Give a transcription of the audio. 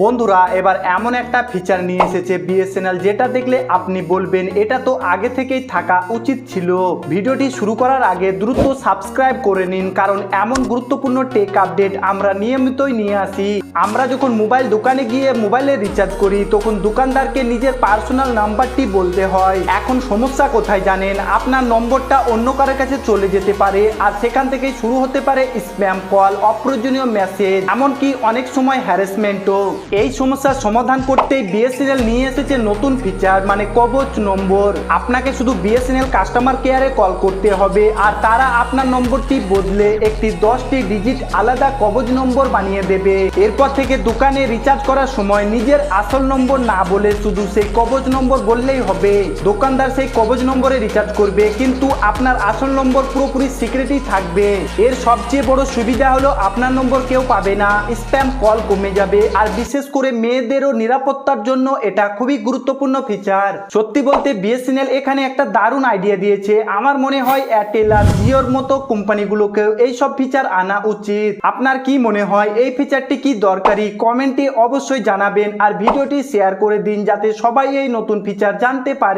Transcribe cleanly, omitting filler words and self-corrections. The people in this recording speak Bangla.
বন্ধুরা এবার এমন একটা ফিচার নিয়ে এসেছে বিএসএনএল, যেটা দেখলে আপনি বলবেন এটা তো আগে থেকেই থাকা উচিত ছিল। ভিডিওটি শুরু করার আগে দ্রুত সাবস্ক্রাইব করে নিন, কারণ এমন গুরুত্বপূর্ণ টেক আপডেট আমরা নিয়মিতই নিয়ে আসি। আমরা যখন মোবাইল দোকানে গিয়ে মোবাইলে রিচার্জ করি তখন দোকানদারকে নিজের পার্সোনাল নাম্বারটি বলতে হয়। এখন সমস্যা কোথায় জানেন? আপনার নম্বরটা অন্য কারোর কাছে চলে যেতে পারে, আর সেখান থেকেই শুরু হতে পারে স্প্যাম কল, অপ্রয়োজনীয় মেসেজ, এমনকি অনেক সময় হ্যারাসমেন্টও। এই সমস্যার সমাধান করতে বিএসএনএল নিয়ে এসেছে নতুন ফিচার, মানে কবচ নম্বর। আপনাকে শুধু বিএসএনএল কাস্টমার কেয়ারে কল করতে হবে, আর তারা আপনার নম্বরটি বদলে একটি 10টি ডিজিট আলাদা কবচ নম্বর বানিয়ে দেবে। এরপর থেকে দোকানে রিচার্জ করার সময় নিজের আসল নম্বর না বলে শুধু সেই কবচ নম্বর বললেই হবে। দোকানদার সেই কবচ নম্বরে রিচার্জ করবে, কিন্তু আপনার আসল নম্বর পুরোপুরি সিক্রেটই থাকবে। এর সবচেয়ে বড় সুবিধা হলো আপনার নম্বর কেউ পাবে না, স্প্যাম কল কমে যাবে, আর বিশেষ করে মেয়েদেরও নিরাপত্তার জন্য এটা খুবই গুরুত্বপূর্ণ ফিচার। সত্যি বলতে বিএসএনএল এখানে একটা দারুণ আইডিয়া দিয়েছে। আমার মনে হয় এয়ারটেল আর জিওর মতো কোম্পানিগুলোকেও এইসব ফিচার আনা উচিত। আপনার কি মনে হয় এই ফিচারটি কি দরকারি? কমেন্টে অবশ্যই জানাবেন, আর ভিডিওটি শেয়ার করে দিন যাতে সবাই এই নতুন ফিচার জানতে পারে।